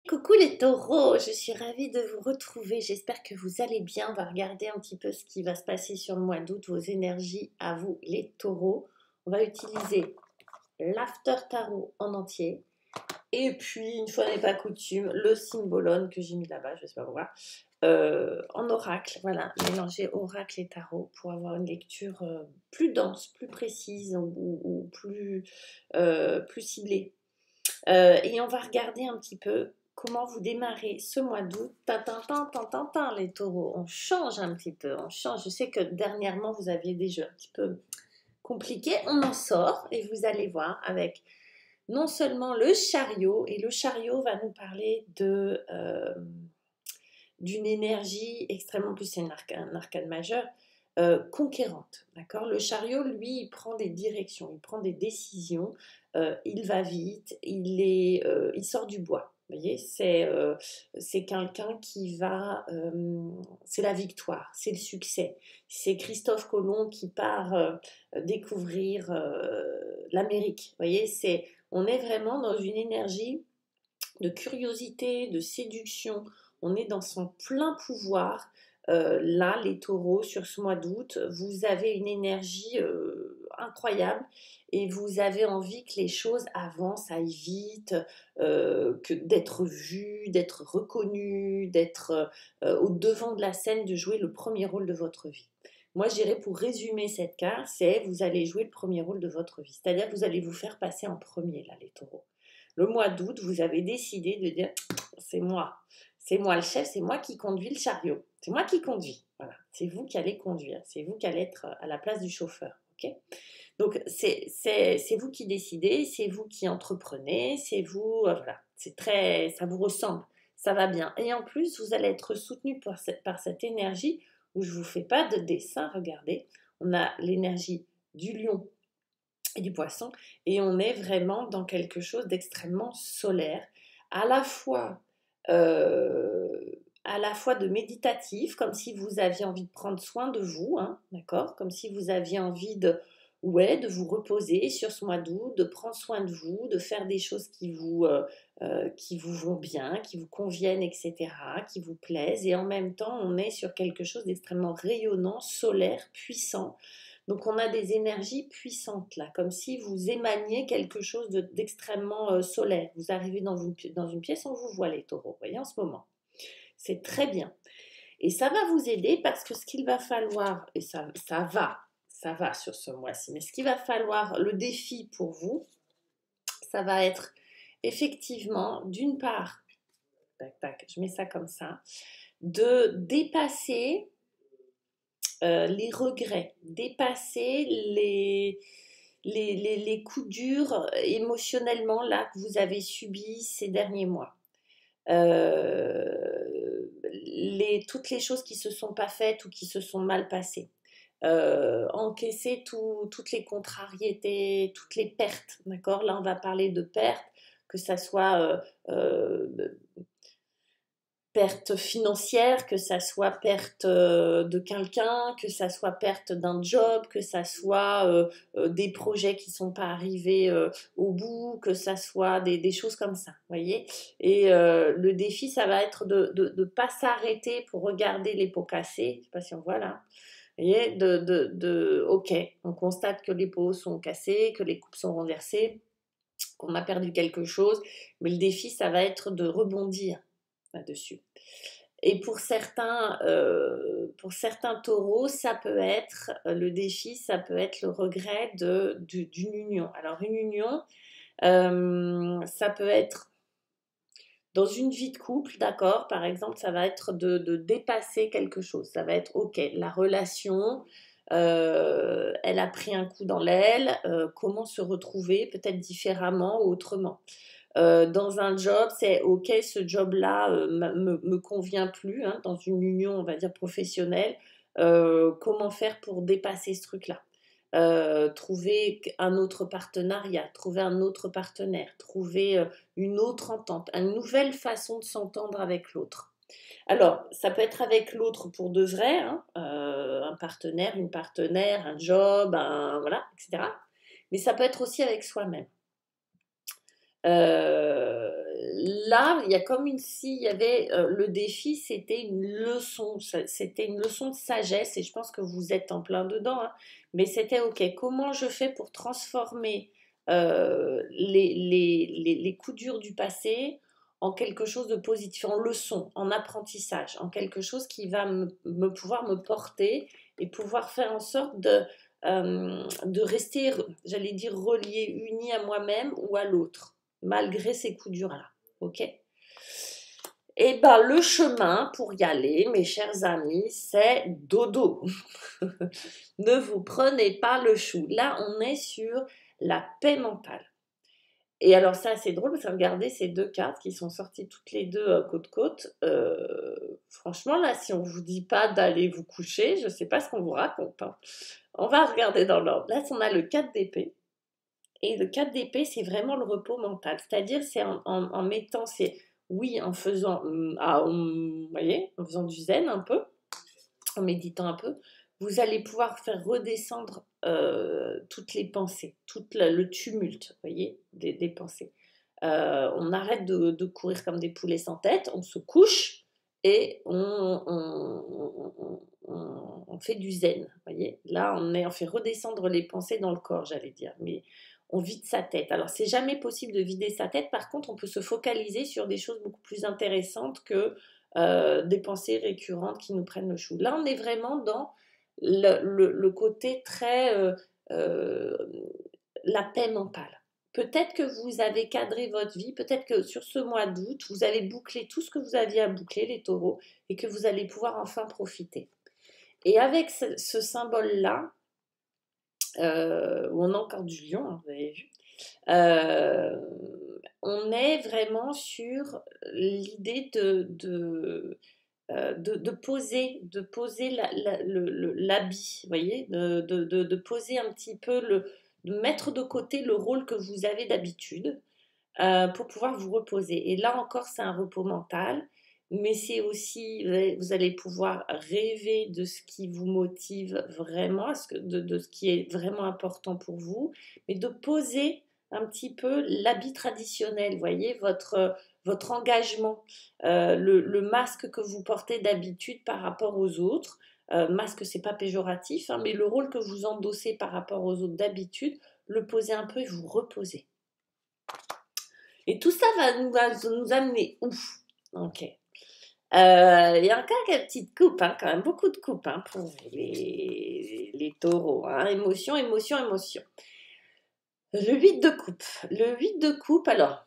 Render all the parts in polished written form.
Coucou les taureaux, je suis ravie de vous retrouver, j'espère que vous allez bien. On va regarder un petit peu ce qui va se passer sur le mois d'août, vos énergies à vous les taureaux. On va utiliser l'After Tarot en entier. Et puis, une fois n'est pas coutume, le Symbolone que j'ai mis là-bas, je ne sais pas pourquoi, en oracle. Voilà, mélanger oracle et tarot pour avoir une lecture plus dense, plus précise ou plus ciblée. Et on va regarder un petit peu comment vous démarrez ce mois d'août. Les taureaux, on change un petit peu, on change. Je sais que dernièrement, vous aviez des jeux un petit peu compliqués. On en sort et vous allez voir avec non seulement le chariot, et le chariot va nous parler d'une énergie extrêmement, plus c'est un arcane majeur, conquérante. D'accord. Le chariot, lui, il prend des directions, il prend des décisions, il va vite, il sort du bois. Vous voyez, c'est quelqu'un qui va, c'est la victoire, c'est le succès. C'est Christophe Colomb qui part découvrir l'Amérique. Vous voyez, on est vraiment dans une énergie de curiosité, de séduction. On est dans son plein pouvoir. Là, les taureaux, sur ce mois d'août, vous avez une énergie incroyable et vous avez envie que les choses avancent, aillent vite, que d'être vu, d'être reconnu, d'être au devant de la scène, de jouer le premier rôle de votre vie. Moi, je dirais, pour résumer cette carte, c'est vous allez jouer le premier rôle de votre vie. C'est-à-dire que vous allez vous faire passer en premier, là, les taureaux. Le mois d'août, vous avez décidé de dire c'est moi le chef, c'est moi qui conduis le chariot, c'est moi qui conduis. Voilà, c'est vous qui allez conduire, c'est vous qui allez être à la place du chauffeur. Ok. Donc c'est vous qui décidez, c'est vous qui entreprenez, c'est vous, voilà, ça vous ressemble, ça va bien. Et en plus, vous allez être soutenu par cette énergie où je ne vous fais pas de dessin. Regardez, on a l'énergie du lion et du poisson, et on est vraiment dans quelque chose d'extrêmement solaire, à la fois euh, de méditatif, comme si vous aviez envie de prendre soin de vous, hein, d'accord, comme si vous aviez envie de vous reposer sur ce mois d'août, de prendre soin de vous, de faire des choses qui vous vont bien, qui vous conviennent, etc., qui vous plaisent, et en même temps, on est sur quelque chose d'extrêmement rayonnant, solaire, puissant. Donc on a des énergies puissantes là, comme si vous émaniez quelque chose d'extrêmement solaire. Vous arrivez dans une pièce, on vous voit les taureaux, vous voyez en ce moment. C'est très bien. Et ça va vous aider parce que ce qu'il va falloir, et ça va sur ce mois-ci, mais ce qu'il va falloir, le défi pour vous, ça va être effectivement, d'une part, tac, tac, je mets ça comme ça, de dépasser les regrets, dépasser les coups durs émotionnellement là que vous avez subis ces derniers mois. Toutes les choses qui ne se sont pas faites ou qui se sont mal passées. Encaisser toutes les contrariétés, toutes les pertes, d'accord. Là, on va parler de pertes, que ça soit perte financière, que ça soit perte de quelqu'un, que ça soit perte d'un job, que ça soit des projets qui ne sont pas arrivés au bout, que ça soit des choses comme ça, voyez. Et le défi, ça va être de ne pas s'arrêter pour regarder les pots cassés, je ne sais pas si on voit là, voyez, ok, on constate que les pots sont cassés, que les coupes sont renversées, qu'on a perdu quelque chose, mais le défi, ça va être de rebondir là-dessus. Et pour certains taureaux, ça peut être le défi, ça peut être le regret d'une union. Alors une union, ça peut être dans une vie de couple, d'accord, par exemple, ça va être de dépasser quelque chose. Ça va être, ok, la relation, elle a pris un coup dans l'aile, comment se retrouver peut-être différemment ou autrement. Dans un job, c'est ok, ce job-là me convient plus, hein, dans une union, on va dire professionnelle, comment faire pour dépasser ce truc-là. Trouver un autre partenariat, trouver un autre partenaire, trouver une autre entente, une nouvelle façon de s'entendre avec l'autre. Alors, ça peut être avec l'autre pour de vrai, hein, un partenaire, une partenaire, un job, voilà, etc. Mais ça peut être aussi avec soi-même. Euh, Là, il y a comme une si il y avait le défi, c'était une leçon, c'était une leçon de sagesse et je pense que vous êtes en plein dedans, hein. Mais c'était ok. Comment je fais pour transformer les coups durs du passé en quelque chose de positif, en leçon, en apprentissage, en quelque chose qui va pouvoir me porter et pouvoir faire en sorte de rester, j'allais dire, relié, uni à moi-même ou à l'autre malgré ces coups durs-là. Ok. Et ben le chemin pour y aller, mes chers amis, c'est dodo. Ne vous prenez pas le chou. Là, on est sur la paix mentale. Et alors ça, c'est drôle parce que regardez ces deux cartes qui sont sorties toutes les deux côte-côte. Franchement, là, si on ne vous dit pas d'aller vous coucher, je ne sais pas ce qu'on vous raconte, hein. On va regarder dans l'ordre. Là, on a le 4 d'épée. Et le 4 d'épée, c'est vraiment le repos mental. C'est-à-dire, c'est en mettant, c'est oui, en faisant, vous voyez, en faisant du zen un peu, en méditant un peu, vous allez pouvoir faire redescendre toutes les pensées, tout le tumulte, vous voyez, des pensées. On arrête de courir comme des poulets sans tête, on se couche et on fait du zen, vous voyez. Là, on fait redescendre les pensées dans le corps, j'allais dire, mais on vide sa tête. Alors, c'est jamais possible de vider sa tête. Par contre, on peut se focaliser sur des choses beaucoup plus intéressantes que des pensées récurrentes qui nous prennent le chou. Là, on est vraiment dans le côté très euh, la paix mentale. Peut-être que vous avez cadré votre vie, peut-être que sur ce mois d'août, vous avez bouclé tout ce que vous aviez à boucler, les taureaux, et que vous allez pouvoir enfin profiter. Et avec ce symbole-là, où on a encore du lion, hein, vous avez vu, on est vraiment sur l'idée de poser l'habit, vous voyez, de poser un petit peu, de mettre de côté le rôle que vous avez d'habitude pour pouvoir vous reposer. Et là encore, c'est un repos mental, mais c'est aussi, vous allez pouvoir rêver de ce qui vous motive vraiment, de ce qui est vraiment important pour vous, mais de poser un petit peu l'habit traditionnel, vous voyez, votre engagement, le masque que vous portez d'habitude par rapport aux autres. Masque, c'est pas péjoratif, hein, mais le rôle que vous endossez par rapport aux autres d'habitude, le poser un peu et vous reposer. Et tout ça va nous amener où? Ok. Il y a encore quelques petites coupes, hein, quand même beaucoup de coupes hein, pour les taureaux. Hein. Émotion, émotion, émotion. Le 8 de coupe. Le 8 de coupe, alors,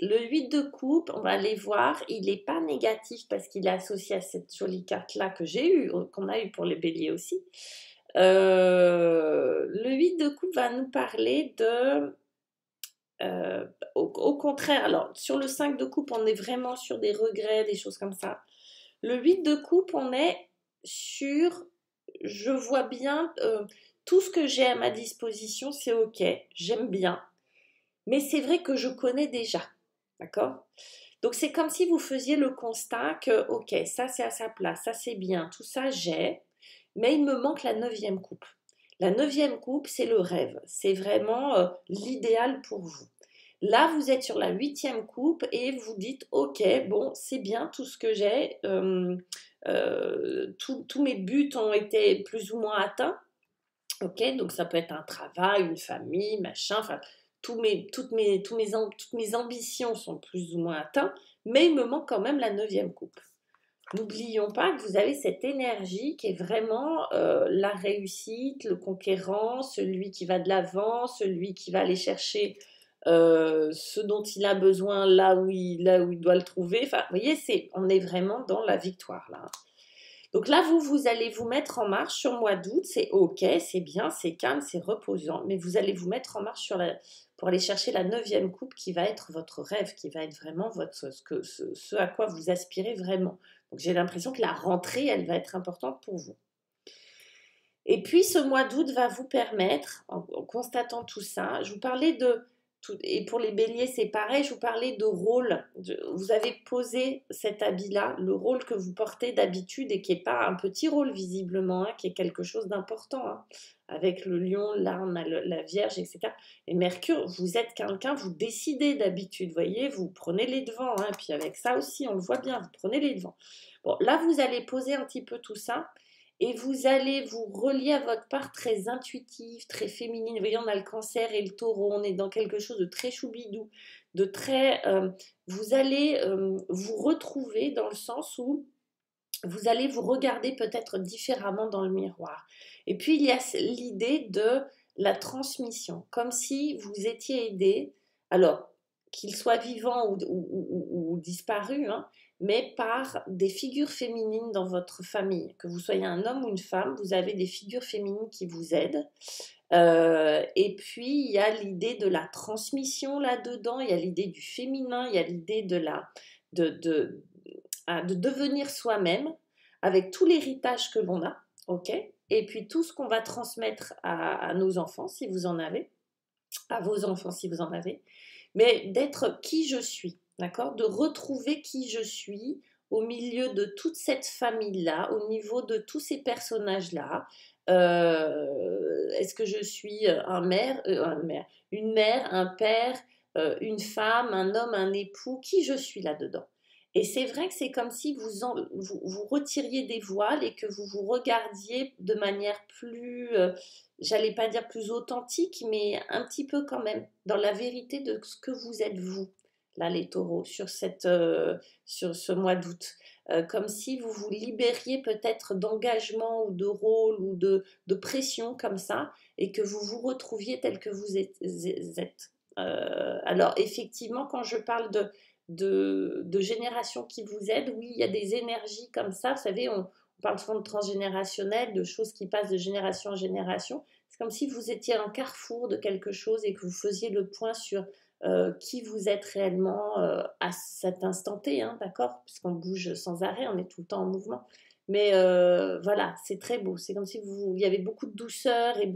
le 8 de coupe, on va aller voir, il n'est pas négatif parce qu'il est associé à cette jolie carte-là que j'ai eue, qu'on a eue pour les béliers aussi. Le 8 de coupe va nous parler de... au contraire, alors sur le 5 de coupe, on est vraiment sur des regrets, des choses comme ça. Le 8 de coupe, on est sur, je vois bien, tout ce que j'ai à ma disposition, c'est ok, j'aime bien. Mais c'est vrai que je connais déjà, d'accord? Donc c'est comme si vous faisiez le constat que, ok, ça c'est à sa place, ça c'est bien, tout ça j'ai, mais il me manque la 9e coupe. La 9e coupe, c'est le rêve, c'est vraiment l'idéal pour vous. Là, vous êtes sur la 8e coupe et vous dites, ok, bon, c'est bien tout ce que j'ai, tous mes buts ont été plus ou moins atteints. Ok, donc ça peut être un travail, une famille, machin, enfin, toutes mes ambitions sont plus ou moins atteintes, mais il me manque quand même la 9e coupe. N'oublions pas que vous avez cette énergie qui est vraiment la réussite, le conquérant, celui qui va de l'avant, celui qui va aller chercher ce dont il a besoin là où il doit le trouver. Enfin, vous voyez, on est vraiment dans la victoire là. Donc là, vous allez vous mettre en marche sur le mois d'août. C'est ok, c'est bien, c'est calme, c'est reposant. Mais vous allez vous mettre en marche pour aller chercher la 9e coupe qui va être votre rêve, qui va être vraiment ce à quoi vous aspirez vraiment. Donc j'ai l'impression que la rentrée, elle va être importante pour vous. Et puis ce mois d'août va vous permettre, en constatant tout ça, je vous parlais de Et pour les béliers, c'est pareil, je vous parlais de rôle. Vous avez posé cet habit-là, le rôle que vous portez d'habitude et qui n'est pas un petit rôle visiblement, hein, qui est quelque chose d'important, hein, avec le lion, l'arme, la vierge, etc. Et Mercure, vous êtes quelqu'un, vous décidez d'habitude, voyez, vous prenez les devants, hein, et puis avec ça aussi, on le voit bien, vous prenez les devants. Bon, là, vous allez poser un petit peu tout ça. Et vous allez vous relier à votre part très intuitive, très féminine. Vous voyez, on a le cancer et le taureau, on est dans quelque chose de très choubidou, de très... vous allez vous retrouver dans le sens où vous allez vous regarder peut-être différemment dans le miroir. Et puis, il y a l'idée de la transmission, comme si vous étiez aidé, alors qu'il soit vivant ou disparu, hein, mais par des figures féminines dans votre famille. Que vous soyez un homme ou une femme, vous avez des figures féminines qui vous aident. Et puis, il y a l'idée de la transmission là-dedans, il y a l'idée du féminin, il y a l'idée de devenir soi-même avec tout l'héritage que l'on a, ok? Et puis tout ce qu'on va transmettre à nos enfants, si vous en avez, à vos enfants, si vous en avez, mais d'être qui je suis, d'accord? De retrouver qui je suis au milieu de toute cette famille-là, au niveau de tous ces personnages-là. Est-ce que je suis une mère, un père, une femme, un homme, un époux? Qui je suis là-dedans? Et c'est vrai que c'est comme si vous retiriez des voiles et que vous vous regardiez de manière plus, j'allais pas dire plus authentique, mais un petit peu quand même dans la vérité de ce que vous êtes vous, là les taureaux, sur ce mois d'août. Comme si vous vous libériez peut-être d'engagement ou de rôle ou de pression comme ça et que vous vous retrouviez tel que vous êtes. Alors effectivement, quand je parle de générations qui vous aident, oui, il y a des énergies comme ça. Vous savez, on parle souvent de transgénérationnel, de choses qui passent de génération en génération. C'est comme si vous étiez un carrefour de quelque chose et que vous faisiez le point sur qui vous êtes réellement à cet instant T, hein, d'accord? Puisqu'on bouge sans arrêt, on est tout le temps en mouvement. Mais voilà, c'est très beau. C'est comme si il y avait beaucoup de douceur et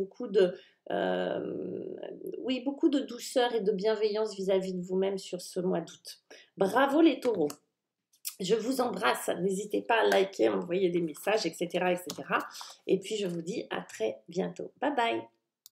oui, beaucoup de douceur et de bienveillance vis-à-vis de vous-même sur ce mois d'août. Bravo les taureaux. Je vous embrasse. N'hésitez pas à liker, à m'envoyer des messages, etc., etc. Et puis je vous dis à très bientôt. Bye bye.